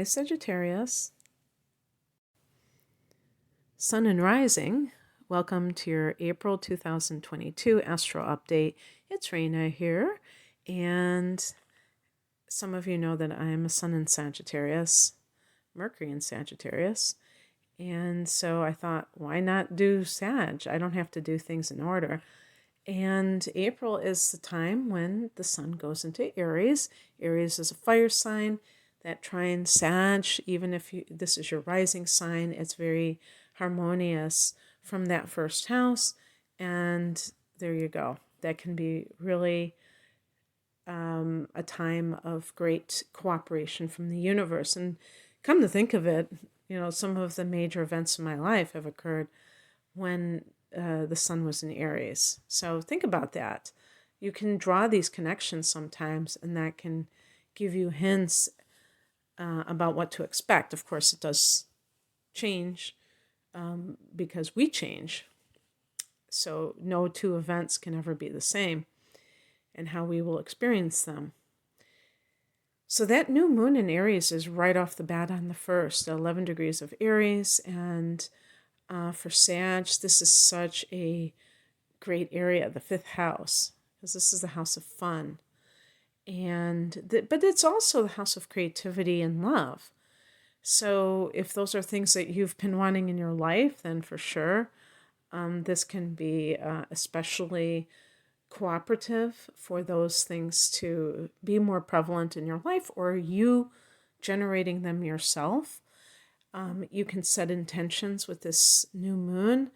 Sagittarius. Sun and Rising, welcome to your April 2022 Astro Update. It's Raina here, and some of you know that I'm a Sun in Sagittarius, Mercury in Sagittarius, and so I thought, why not do Sag? I don't have to do things in order. And April is the time when the sun goes into Aries. Aries is a fire sign that trines Sag. Even if this is your rising sign, it's very harmonious from that first house. And there you go. That can be really a time of great cooperation from the universe. And come to think of it, some of the major events in my life have occurred when the sun was in Aries. So think about that. You can draw these connections sometimes, and that can give you hints about what to expect. Of course, it does change because we change. So no two events can ever be the same, and how we will experience them. So that new moon in Aries is right off the bat on the 1st, 11 degrees of Aries, and for Sag, this is such a great area, the 5th house, because this is the house of fun. But it's also the house of creativity and love. So if those are things that you've been wanting in your life, then for sure, this can be especially cooperative for those things to be more prevalent in your life, or you generating them yourself. You can set intentions with this new moon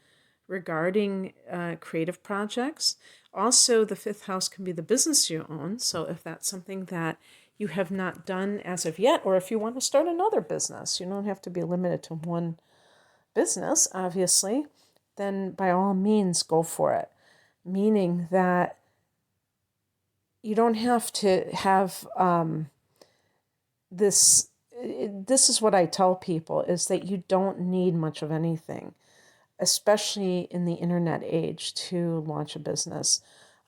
regarding creative projects. Also, the 5th house can be the business you own. So if that's something that you have not done as of yet, or if you want to start another business, you don't have to be limited to one business, obviously, then by all means go for it. Meaning that you don't have to have this is what I tell people, is that you don't need much of anything, especially in the internet age, to launch a business.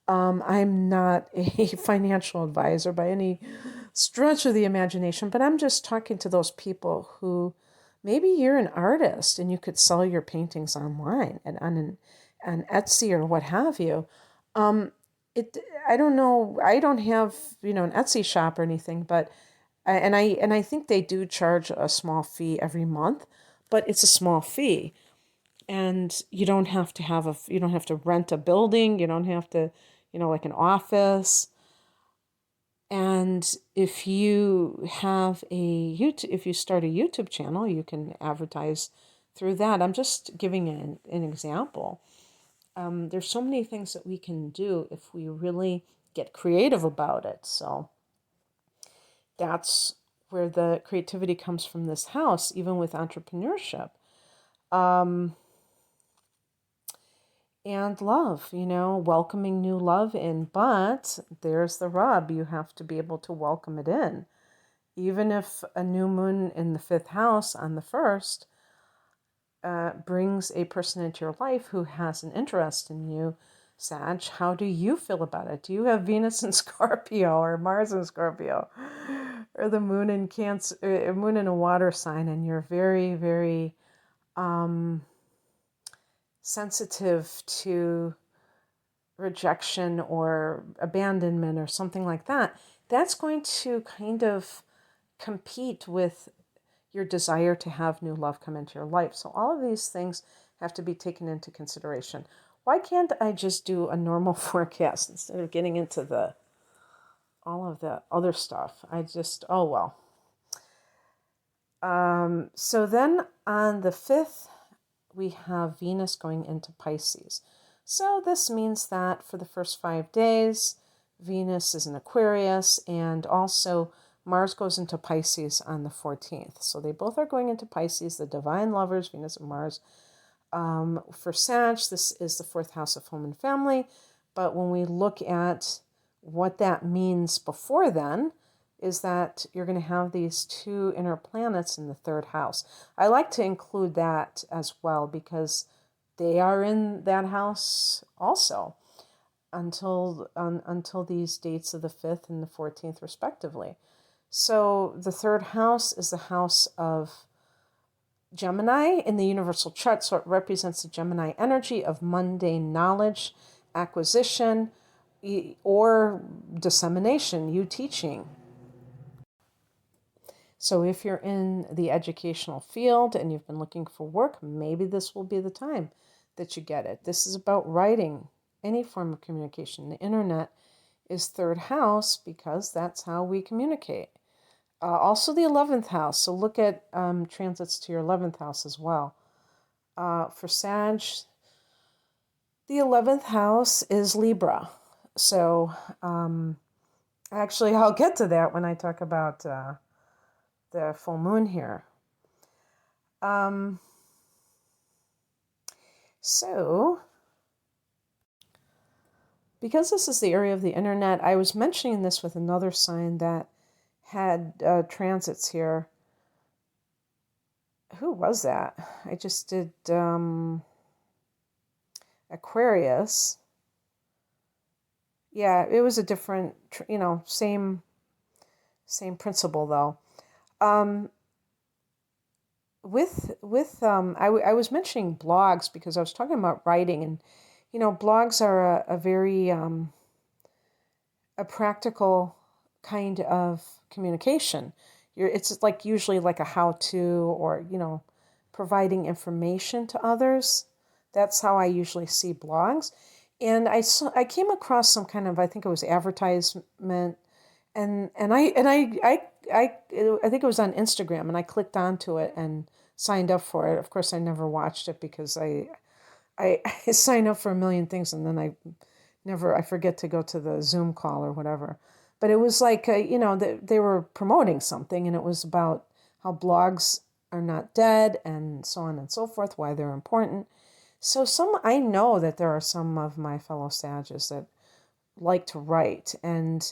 I'm not a financial advisor by any stretch of the imagination, but I'm just talking to those people who maybe you're an artist and you could sell your paintings online and on Etsy or what have you. I don't know. I don't have, an Etsy shop or anything, but I think they do charge a small fee every month, but it's a small fee, and you don't have to rent a building. You don't have to, like an office. And if you have if you start a YouTube channel, you can advertise through that. I'm just giving an example. There's so many things that we can do if we really get creative about it. So that's where the creativity comes from this house, even with entrepreneurship. And love, welcoming new love in. But there's the rub. You have to be able to welcome it in. Even if a new moon in the 5th house on the 1st brings a person into your life who has an interest in you, Sag, how do you feel about it? Do you have Venus in Scorpio or Mars in Scorpio, or the moon in Cancer, moon in a water sign, and you're very, very sensitive to rejection or abandonment or something like that? That's going to kind of compete with your desire to have new love come into your life. So all of these things have to be taken into consideration. Why can't I just do a normal forecast instead of getting into all of the other stuff? Oh well. So then on the 5th, we have Venus going into Pisces. So this means that for the first 5 days, Venus is in Aquarius, and also Mars goes into Pisces on the 14th. So they both are going into Pisces, the divine lovers, Venus and Mars. For Sag, this is the 4th house of home and family. But when we look at what that means before then, is that you're going to have these 2 inner planets in the 3rd house. I like to include that as well because they are in that house also until these dates of the 5th and the 14th respectively. So the third house is the house of Gemini in the universal chart. So it represents the Gemini energy of mundane knowledge, acquisition, or dissemination, you teaching. So if you're in the educational field and you've been looking for work, maybe this will be the time that you get it. This is about writing, any form of communication. The internet is third house because that's how we communicate. Also the 11th house. So look at transits to your 11th house as well. For Sag, the 11th house is Libra. So actually, I'll get to that when I talk about the full moon here. So, because this is the area of the internet, I was mentioning this with another sign that had transits here. Who was that? I just did Aquarius. Yeah, it was a different, same principle though. I was mentioning blogs because I was talking about writing, and blogs are a very a practical kind of communication. It's like usually like a how-to, or providing information to others. That's how I usually see blogs. And I came across some kind of, I think it was advertisement, and I think it was on Instagram, and I clicked onto it and signed up for it. Of course, I never watched it because I sign up for a million things, and then I forget to go to the Zoom call or whatever. But it was like, they were promoting something, and it was about how blogs are not dead and so on and so forth, why they're important. So I know that there are some of my fellow Sagittarius that like to write, and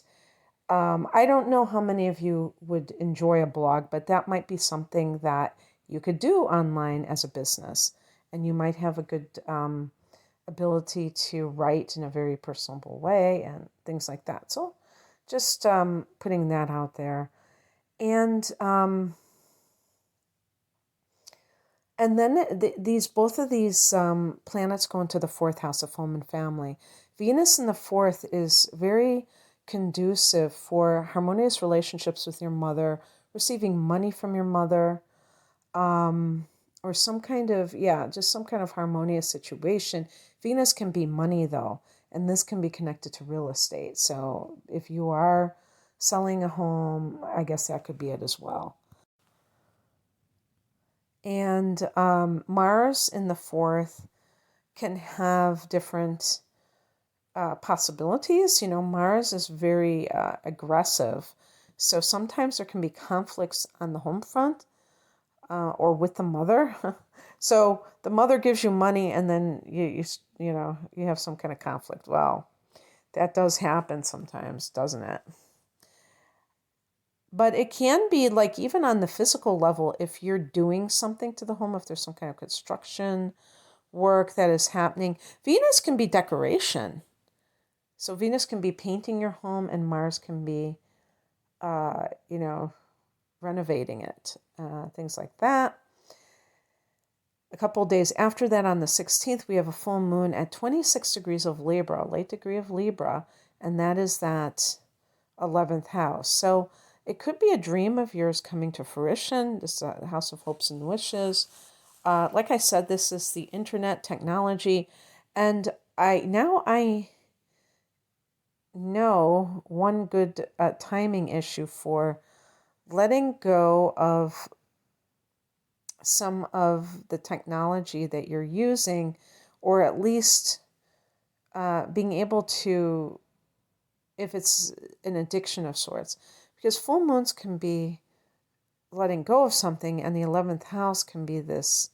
I don't know how many of you would enjoy a blog, but that might be something that you could do online as a business, and you might have a good ability to write in a very personable way and things like that. So just putting that out there. And then both of these planets go into the fourth house of home and family. Venus in the fourth is very conducive for harmonious relationships with your mother, receiving money from your mother, or some kind of, just some kind of harmonious situation. Venus can be money though, and this can be connected to real estate. So if you are selling a home, I guess that could be it as well. And Mars in the fourth can have different possibilities. Mars is very aggressive. So sometimes there can be conflicts on the home front or with the mother. So the mother gives you money, and then you have some kind of conflict. Well, that does happen sometimes, doesn't it? But it can be like, even on the physical level, if you're doing something to the home, if there's some kind of construction work that is happening. Venus can be decoration. So Venus can be painting your home, and Mars can be, renovating it, things like that. A couple of days after that, on the 16th, we have a full moon at 26 degrees of Libra, late degree of Libra, and that is that 11th house. So it could be a dream of yours coming to fruition. This is the house of hopes and wishes. Like I said, this is the internet technology, and I know one good timing issue for letting go of some of the technology that you're using, or at least being able to, if it's an addiction of sorts, because full moons can be letting go of something, and the 11th house can be this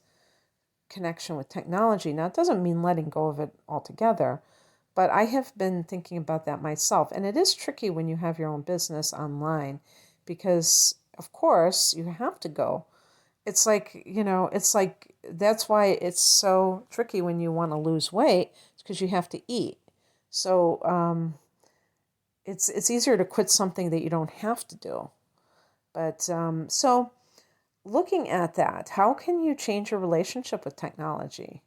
connection with technology. Now, it doesn't mean letting go of it altogether, but I have been thinking about that myself. And it is tricky when you have your own business online, because, of course, you have to go. It's like, that's why it's so tricky when you want to lose weight, because you have to eat. So it's easier to quit something that you don't have to do. But so looking at that, how can you change your relationship with technology?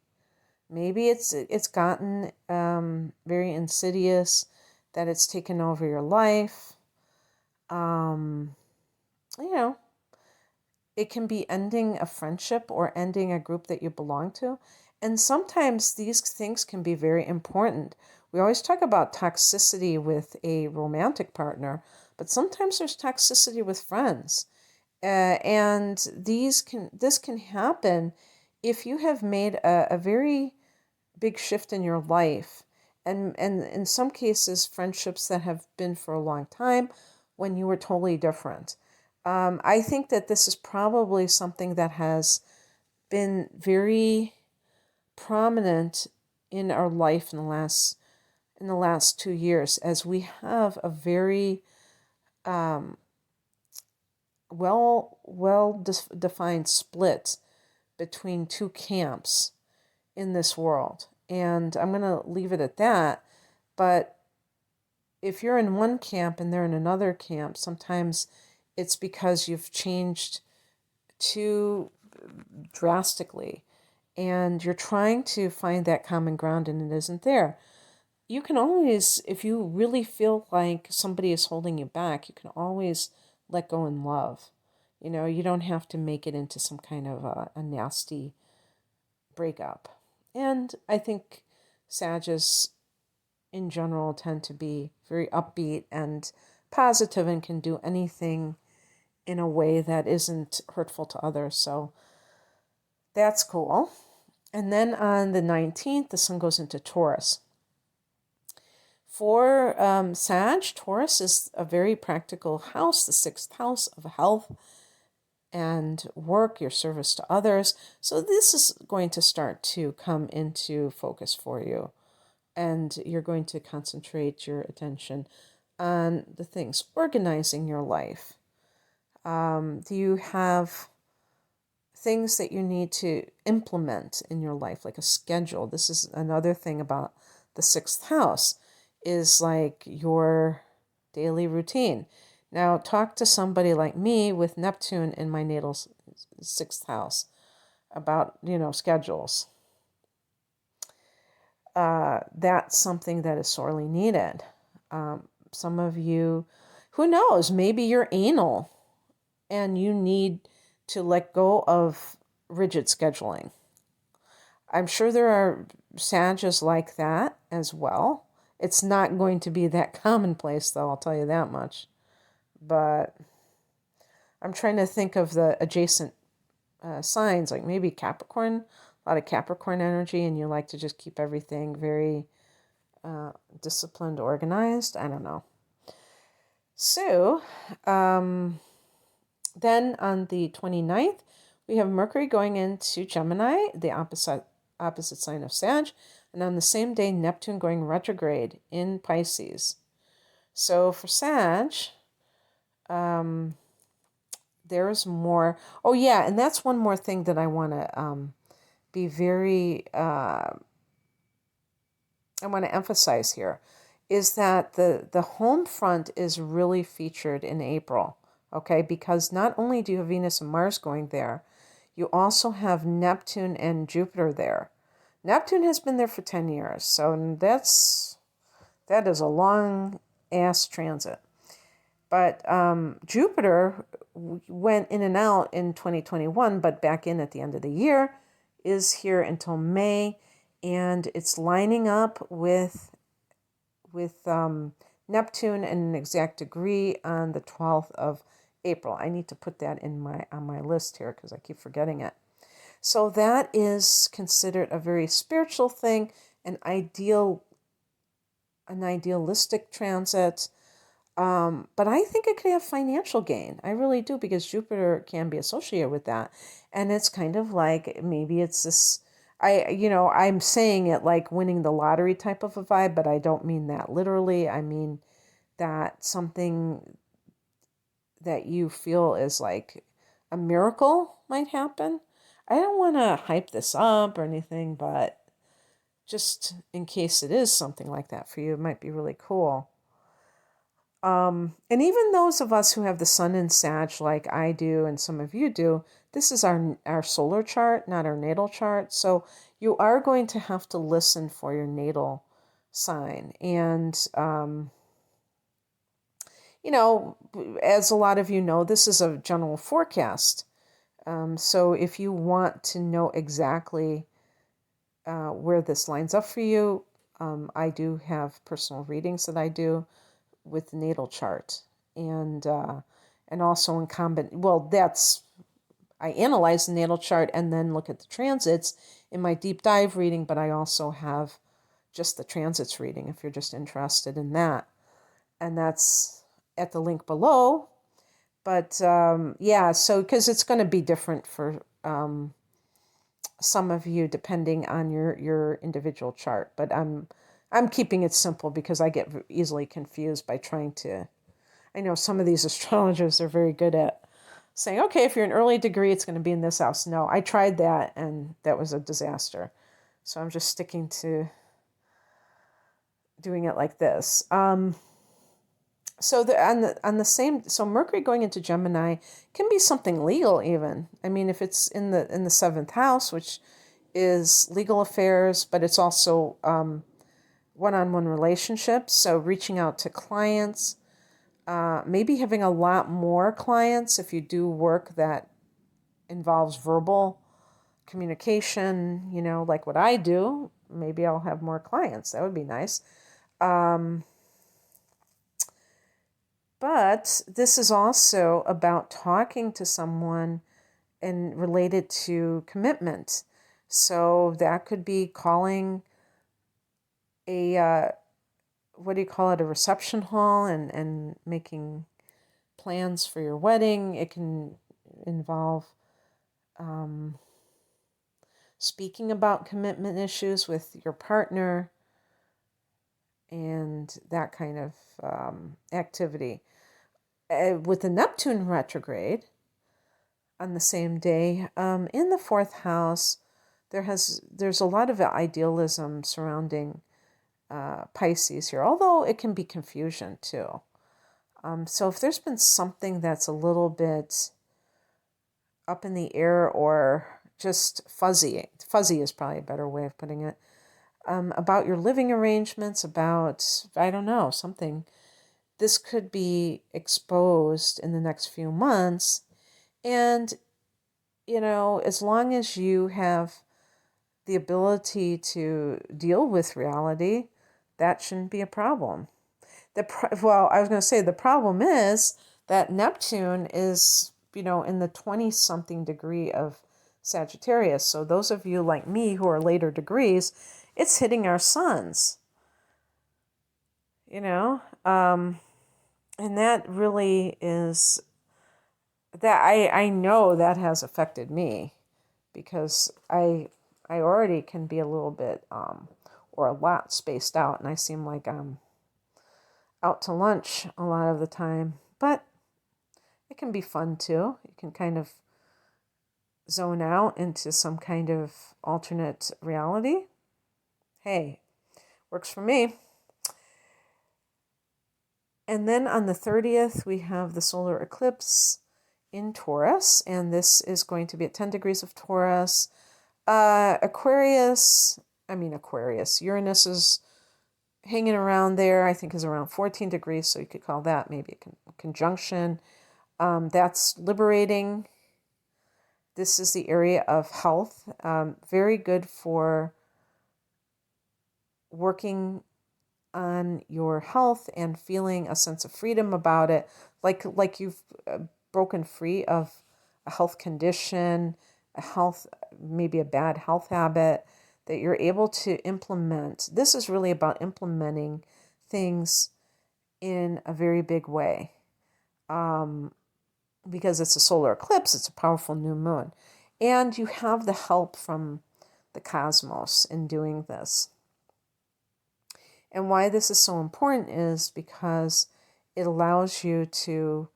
Maybe it's gotten very insidious, that it's taken over your life. Um, you know, it can be ending a friendship or ending a group that you belong to. And sometimes these things can be very important. We always talk about toxicity with a romantic partner, but sometimes there's toxicity with friends. And this can happen if you have made a very big shift in your life. And in some cases, friendships that have been for a long time when you were totally different. I think that this is probably something that has been very prominent in our life in the last 2 years, as we have a very um, defined split between two camps in this world. And I'm going to leave it at that. But if you're in one camp and they're in another camp, sometimes it's because you've changed too drastically and you're trying to find that common ground and it isn't there. You can always, if you really feel like somebody is holding you back, you can always let go in love. You don't have to make it into some kind of a nasty breakup. And I think Sages in general tend to be very upbeat and positive and can do anything in a way that isn't hurtful to others. So that's cool. And then on the 19th, the sun goes into Taurus. For Taurus is a very practical house, the sixth house of health and work, your service to others. So this is going to start to come into focus for you. And you're going to concentrate your attention on the things, organizing your life. Do you have things that you need to implement in your life, like a schedule? This is another thing about the sixth house, is like your daily routine. Now, talk to somebody like me with Neptune in my natal sixth house about, schedules. That's something that is sorely needed. Some of you, who knows, maybe you're anal and you need to let go of rigid scheduling. I'm sure there are Sages like that as well. It's not going to be that commonplace, though, I'll tell you that much. But I'm trying to think of the adjacent signs, like maybe Capricorn, a lot of Capricorn energy, and you like to just keep everything very disciplined, organized. I don't know. So then on the 29th, we have Mercury going into Gemini, the opposite sign of Sag. And on the same day, Neptune going retrograde in Pisces. So for Sag, there's more. Oh, yeah, and that's one more thing that I want to be very, I want to emphasize here, is that the home front is really featured in April, okay? Because not only do you have Venus and Mars going there, you also have Neptune and Jupiter there. Neptune has been there for 10 years, so that is a long ass transit. But Jupiter went in and out in 2021, but back in at the end of the year, is here until May, and it's lining up with Neptune in an exact degree on the 12th of April. I need to put that on my list here because I keep forgetting it. So that is considered a very spiritual thing, an idealistic transit. But I think it could have financial gain. I really do, because Jupiter can be associated with that. And it's kind of like, maybe it's this, I'm saying it like winning the lottery type of a vibe, but I don't mean that literally. I mean that something that you feel is like a miracle might happen. I don't want to hype this up or anything, but just in case it is something like that for you, it might be really cool. And even those of us who have the sun in Sag, like I do and some of you do, this is our solar chart, not our natal chart. So you are going to have to listen for your natal sign. And, as a lot of you know, this is a general forecast. So if you want to know exactly where this lines up for you, I do have personal readings that I do with the natal chart, and also in I analyze the natal chart and then look at the transits in my deep dive reading, but I also have just the transits reading if you're just interested in that, and that's at the link below. But so because it's going to be different for some of you depending on your individual chart, but I'm keeping it simple because I get easily confused by trying to. I know some of these astrologers are very good at saying, okay, if you're an early degree, it's going to be in this house. No, I tried that and that was a disaster. So I'm just sticking to doing it like this. So Mercury going into Gemini can be something legal even. I mean, if it's in the seventh house, which is legal affairs, but it's also one-on-one relationships. So reaching out to clients, maybe having a lot more clients if you do work that involves verbal communication, like what I do. Maybe I'll have more clients. That would be nice. But this is also about talking to someone and related to commitment. So that could be calling a, what do you call it, a reception hall and making plans for your wedding. It can involve speaking about commitment issues with your partner and that kind of activity. With the Neptune retrograde on the same day, in the fourth house, there's a lot of idealism surrounding Pisces here, although it can be confusion too. So if there's been something that's a little bit up in the air or just fuzzy is probably a better way of putting it, about your living arrangements, about, I don't know, something, this could be exposed in the next few months. And, as long as you have the ability to deal with reality, that shouldn't be a problem. I was going to say the problem is that Neptune is, in the 20-something degree of Sagittarius. So those of you like me who are later degrees, it's hitting our suns, and that really is, that I know that has affected me because I already can be a little bit or a lot spaced out, and I seem like I'm out to lunch a lot of the time, but it can be fun too. You can kind of zone out into some kind of alternate reality. Hey, works for me. And then on the 30th, we have the solar eclipse in Taurus, and this is going to be at 10 degrees of Taurus. Aquarius, Uranus is hanging around there, I think is around 14 degrees, so you could call that maybe a conjunction. That's liberating. This is the area of health. Very good for working on your health and feeling a sense of freedom about it, like you've broken free of a health condition, maybe a bad health habit that you're able to implement. This is really about implementing things in a very big way. Because it's a solar eclipse, it's a powerful new moon. And you have the help from the cosmos in doing this. And why this is so important is because it allows you to,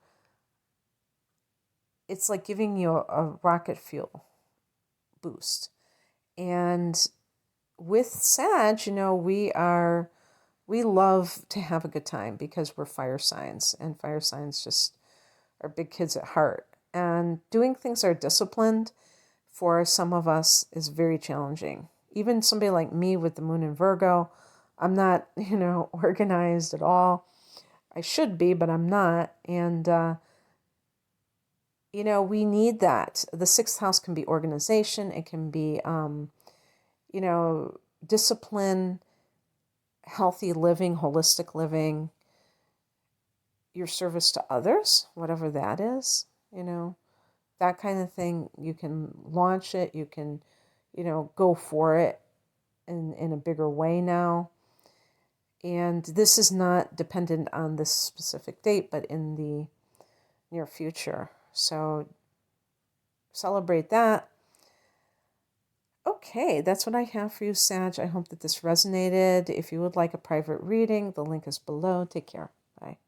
it's like giving you a rocket fuel boost. And with Sag, we are we love to have a good time because we're fire signs, and fire signs just are big kids at heart. And doing things that are disciplined for some of us is very challenging. Even somebody like me with the moon in Virgo, I'm not, organized at all. I should be, but I'm not. And, we need that. The sixth house can be organization. It can be, discipline, healthy living, holistic living, your service to others, whatever that is, that kind of thing. You can launch it. You can, go for it in a bigger way now. And this is not dependent on this specific date, but in the near future. So celebrate that. Okay, that's what I have for you, Sag. I hope that this resonated. If you would like a private reading, the link is below. Take care. Bye.